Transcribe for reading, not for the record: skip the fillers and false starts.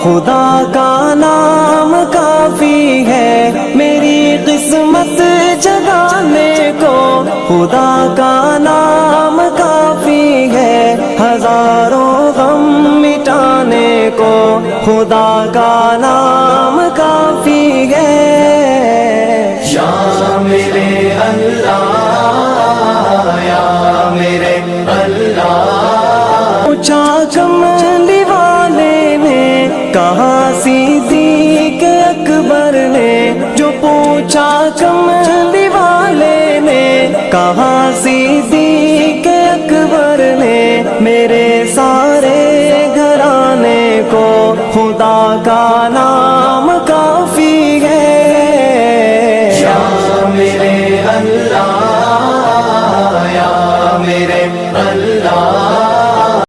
خدا کا نام کافی ہے میری قسمت جگانے کو، خدا کا نام کافی ہے ہزاروں غم مٹانے کو، خدا کا نام کافی ہے۔ یا میرے اللہ، یا میرے اللہ، پوچھا کملی والے نے، کہا صدیق اکبر نے، جو پوچھا کملی والے نے، کہا صدیق اکبر نے، میرے سارے گھرانے کو خدا کا نام